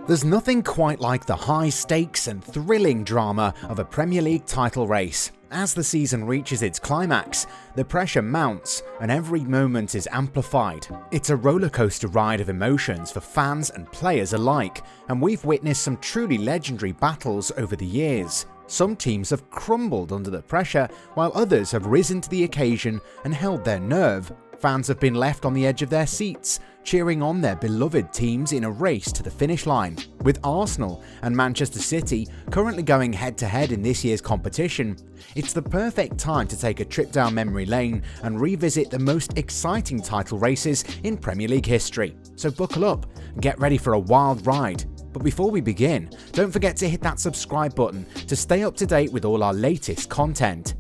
There's nothing quite like the high stakes and thrilling drama of a Premier League title race. As the season reaches its climax, the pressure mounts and every moment is amplified. It's a rollercoaster ride of emotions for fans and players alike, and we've witnessed some truly legendary battles over the years. Some teams have crumbled under the pressure, while others have risen to the occasion and held their nerve. Fans have been left on the edge of their seats, cheering on their beloved teams in a race to the finish line. With Arsenal and Manchester City currently going head-to-head in this year's competition, it's the perfect time to take a trip down memory lane and revisit the most exciting title races in Premier League history. So buckle up and get ready for a wild ride. But before we begin, don't forget to hit that subscribe button to stay up to date with all our latest content.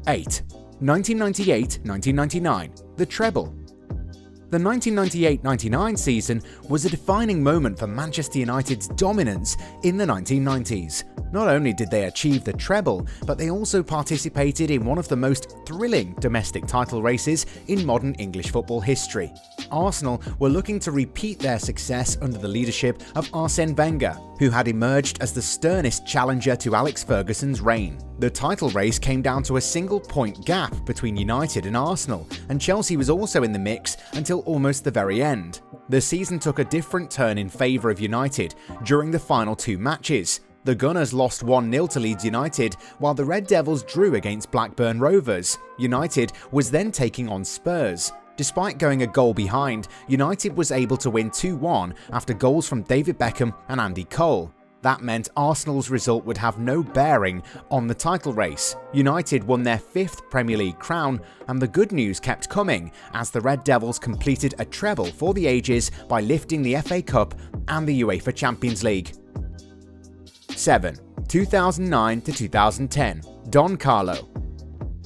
8. 1998-1999, the treble. The 1998-99 season was a defining moment for Manchester United's dominance in the 1990s. Not only did they achieve the treble, but they also participated in one of the most thrilling domestic title races in modern English football history. Arsenal were looking to repeat their success under the leadership of Arsène Wenger, who had emerged as the sternest challenger to Alex Ferguson's reign. The title race came down to a single-point gap between United and Arsenal, and Chelsea was also in the mix until almost the very end. The season took a different turn in favour of United during the final two matches. The Gunners lost 1-0 to Leeds United, while the Red Devils drew against Blackburn Rovers. United was then taking on Spurs. Despite going a goal behind, United was able to win 2-1 after goals from David Beckham and Andy Cole. That meant Arsenal's result would have no bearing on the title race. United won their 5th Premier League crown, and the good news kept coming as the Red Devils completed a treble for the ages by lifting the FA Cup and the UEFA Champions League. 7. 2009-2010, Don Carlo.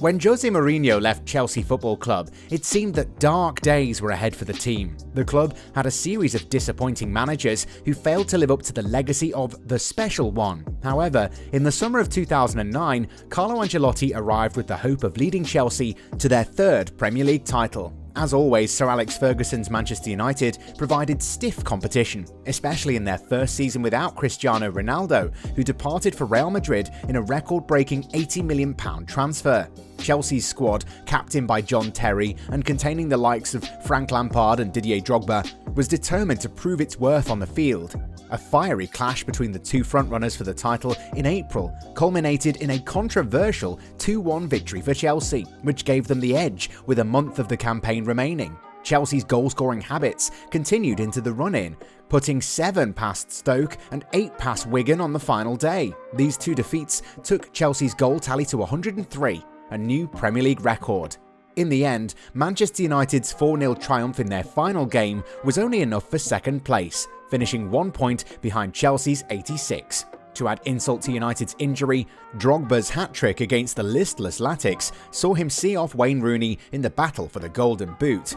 When Jose Mourinho left Chelsea Football Club, it seemed that dark days were ahead for the team. The club had a series of disappointing managers who failed to live up to the legacy of the Special One. However, in the summer of 2009, Carlo Ancelotti arrived with the hope of leading Chelsea to their 3rd Premier League title. As always, Sir Alex Ferguson's Manchester United provided stiff competition, especially in their first season without Cristiano Ronaldo, who departed for Real Madrid in a record-breaking £80 million transfer. Chelsea's squad, captained by John Terry and containing the likes of Frank Lampard and Didier Drogba, was determined to prove its worth on the field. A fiery clash between the two frontrunners for the title in April culminated in a controversial 2-1 victory for Chelsea, which gave them the edge with a month of the campaign remaining. Chelsea's goal-scoring habits continued into the run-in, putting 7 past Stoke and 8 past Wigan on the final day. These two defeats took Chelsea's goal tally to 103, a new Premier League record. In the end, Manchester United's 4-0 triumph in their final game was only enough for second place, finishing 1 point behind Chelsea's 86. To add insult to United's injury, Drogba's hat-trick against the listless Latics saw him see off Wayne Rooney in the battle for the Golden Boot.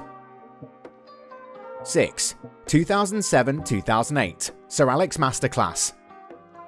6. 2007-2008, Sir Alex Masterclass.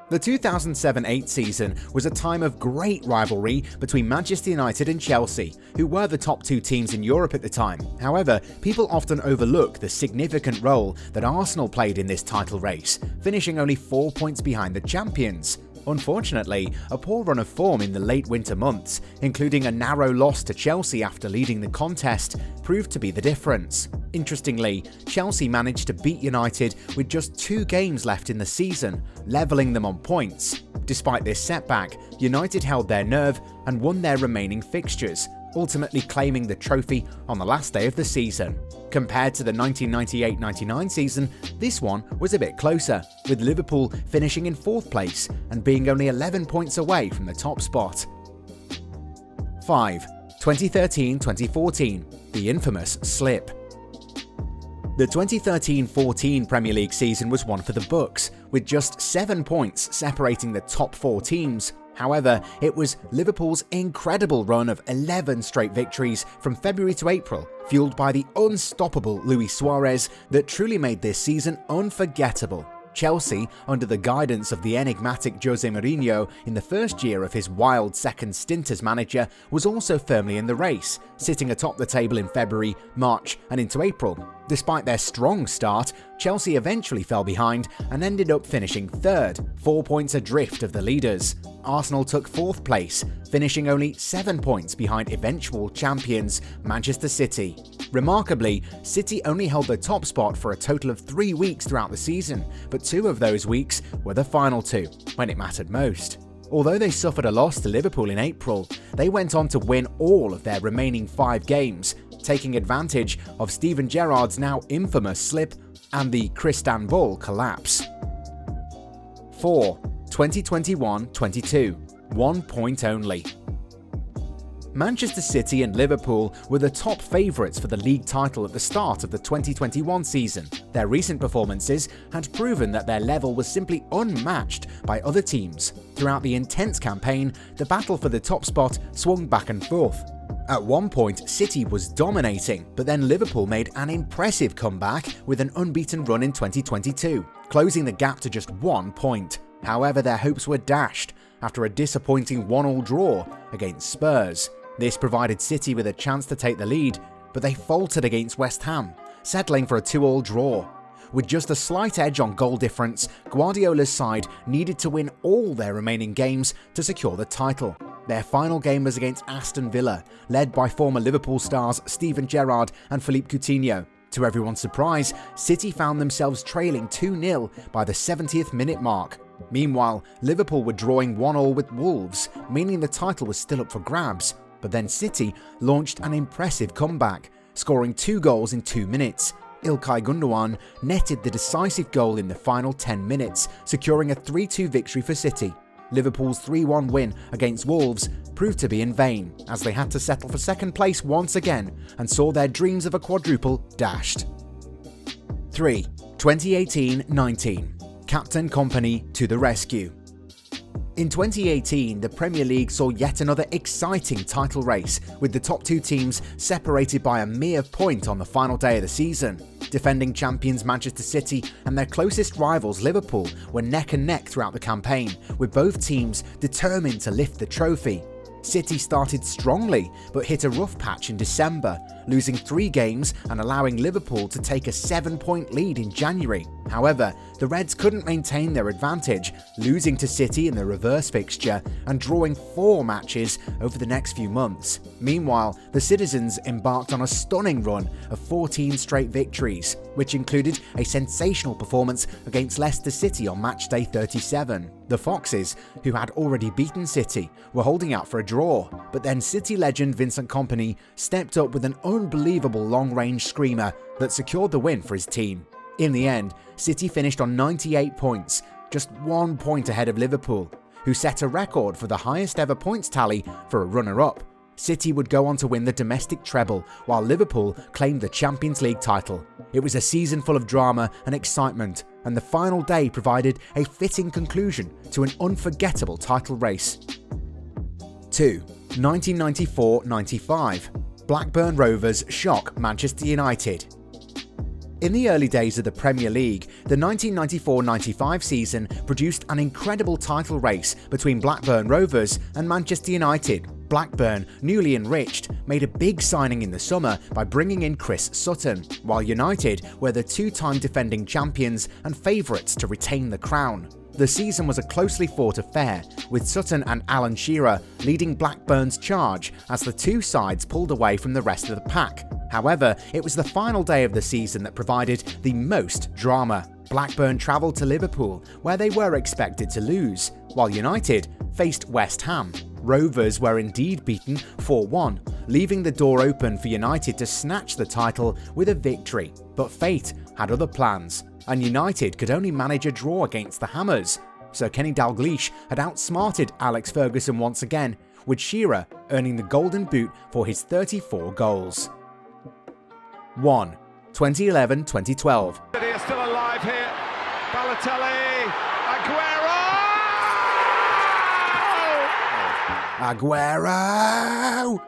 The 2007-08 season was a time of great rivalry between Manchester United and Chelsea, who were the top two teams in Europe at the time. However, people often overlook the significant role that Arsenal played in this title race, finishing only 4 points behind the champions. Unfortunately, a poor run of form in the late winter months, including a narrow loss to Chelsea after leading the contest, proved to be the difference. Interestingly, Chelsea managed to beat United with just 2 games left in the season, levelling them on points. Despite this setback, United held their nerve and won their remaining fixtures, ultimately claiming the trophy on the last day of the season. Compared to the 1998-99 season, this one was a bit closer, with Liverpool finishing in 4th place and being only 11 points away from the top spot. 5. 2013-2014, the infamous slip. The 2013-14 Premier League season was one for the books, with just 7 points separating the top 4 teams. However, it was Liverpool's incredible run of 11 straight victories from February to April, fueled by the unstoppable Luis Suarez, that truly made this season unforgettable. Chelsea, under the guidance of the enigmatic Jose Mourinho in the first year of his wild second stint as manager, was also firmly in the race, sitting atop the table in February, March and into April. Despite their strong start, Chelsea eventually fell behind and ended up finishing third, 4 points adrift of the leaders. Arsenal took fourth place, finishing only 7 points behind eventual champions Manchester City. Remarkably, City only held the top spot for a total of 3 weeks throughout the season, but 2 of those weeks were the final 2, when it mattered most. Although they suffered a loss to Liverpool in April, they went on to win all of their remaining 5 games, taking advantage of Steven Gerrard's now infamous slip and the Crystanbul collapse. 4. 2021-22, 1 point only. Manchester City and Liverpool were the top favourites for the league title at the start of the 2021 season. Their recent performances had proven that their level was simply unmatched by other teams. Throughout the intense campaign, the battle for the top spot swung back and forth. At one point, City was dominating, but then Liverpool made an impressive comeback with an unbeaten run in 2022, closing the gap to just 1 point. However, their hopes were dashed after a disappointing 1-1 draw against Spurs. This provided City with a chance to take the lead, but they faltered against West Ham, settling for a 2-2 draw. With just a slight edge on goal difference, Guardiola's side needed to win all their remaining games to secure the title. Their final game was against Aston Villa, led by former Liverpool stars Steven Gerrard and Philippe Coutinho. To everyone's surprise, City found themselves trailing 2-0 by the 70th minute mark. Meanwhile, Liverpool were drawing 1-1 with Wolves, meaning the title was still up for grabs. But then City launched an impressive comeback, scoring 2 goals in 2 minutes. Ilkay Gundogan netted the decisive goal in the final 10 minutes, securing a 3-2 victory for City. Liverpool's 3-1 win against Wolves proved to be in vain, as they had to settle for second place once again and saw their dreams of a quadruple dashed. 3. 2018-19, Captain Kompany to the rescue. In 2018, the Premier League saw yet another exciting title race, with the top 2 teams separated by a mere point on the final day of the season. Defending champions Manchester City and their closest rivals Liverpool were neck and neck throughout the campaign, with both teams determined to lift the trophy. City started strongly, but hit a rough patch in December, losing 3 games and allowing Liverpool to take a 7-point lead in January. However, the Reds couldn't maintain their advantage, losing to City in the reverse fixture and drawing 4 matches over the next few months. Meanwhile, the Citizens embarked on a stunning run of 14 straight victories, which included a sensational performance against Leicester City on matchday 37. The Foxes, who had already beaten City, were holding out for a draw, but then City legend Vincent Kompany stepped up with an unbelievable long-range screamer that secured the win for his team. In the end, City finished on 98 points, just 1 point ahead of Liverpool, who set a record for the highest ever points tally for a runner-up. City would go on to win the domestic treble, while Liverpool claimed the Champions League title. It was a season full of drama and excitement, and the final day provided a fitting conclusion to an unforgettable title race. 2. 1994-95, Blackburn Rovers shock Manchester United. In the early days of the Premier League, the 1994-95 season produced an incredible title race between Blackburn Rovers and Manchester United. Blackburn, newly enriched, made a big signing in the summer by bringing in Chris Sutton, while United were the 2-time defending champions and favourites to retain the crown. The season was a closely fought affair, with Sutton and Alan Shearer leading Blackburn's charge as the 2 sides pulled away from the rest of the pack. However, it was the final day of the season that provided the most drama. Blackburn travelled to Liverpool, where they were expected to lose, while United faced West Ham. Rovers were indeed beaten 4-1, leaving the door open for United to snatch the title with a victory. But fate had other plans, and United could only manage a draw against the Hammers. Sir Kenny Dalglish had outsmarted Alex Ferguson once again, with Shearer earning the Golden Boot for his 34 goals. 1. 2011-2012. City are still alive here. Balotelli, Aguero!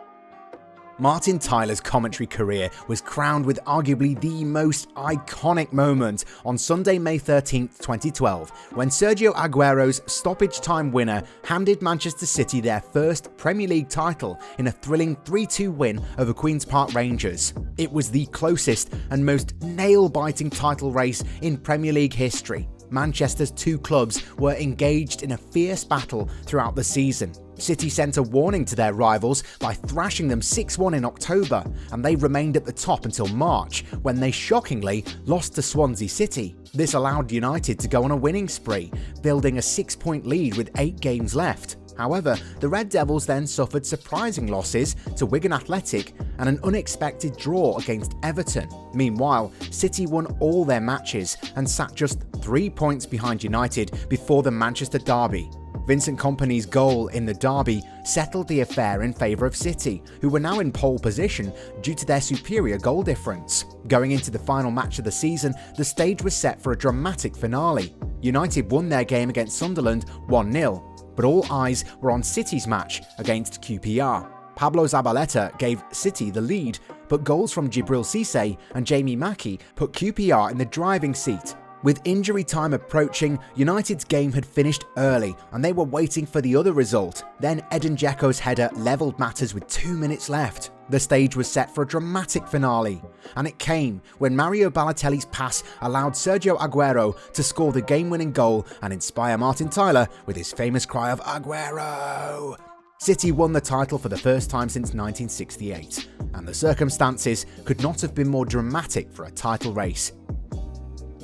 Martin Tyler's commentary career was crowned with arguably the most iconic moment on Sunday, May 13, 2012, when Sergio Aguero's stoppage time winner handed Manchester City their first Premier League title in a thrilling 3-2 win over Queen's Park Rangers. It was the closest and most nail-biting title race in Premier League history. Manchester's two clubs were engaged in a fierce battle throughout the season. City sent a warning to their rivals by thrashing them 6-1 in October, and they remained at the top until March, when they shockingly lost to Swansea City. This allowed United to go on a winning spree, building a 6-point lead with 8 games left. However, the Red Devils then suffered surprising losses to Wigan Athletic and an unexpected draw against Everton. Meanwhile, City won all their matches and sat just 3 points behind United before the Manchester derby. Vincent Kompany's goal in the derby settled the affair in favour of City, who were now in pole position due to their superior goal difference. Going into the final match of the season, the stage was set for a dramatic finale. United won their game against Sunderland 1-0. But all eyes were on City's match against QPR. Pablo Zabaleta gave City the lead, but goals from Djibril Cissé and Jamie Mackie put QPR in the driving seat. With injury time approaching, United's game had finished early and they were waiting for the other result. Then Edin Dzeko's header levelled matters with 2 minutes left. The stage was set for a dramatic finale, and it came when Mario Balotelli's pass allowed Sergio Aguero to score the game-winning goal and inspire Martin Tyler with his famous cry of "Aguero!" City won the title for the first time since 1968, and the circumstances could not have been more dramatic for a title race.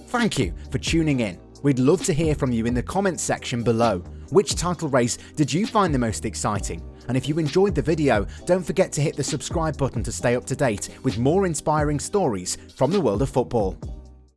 Thank you for tuning in. We'd love to hear from you in the comments section below. Which title race did you find the most exciting? And if you enjoyed the video, don't forget to hit the subscribe button to stay up to date with more inspiring stories from the world of football.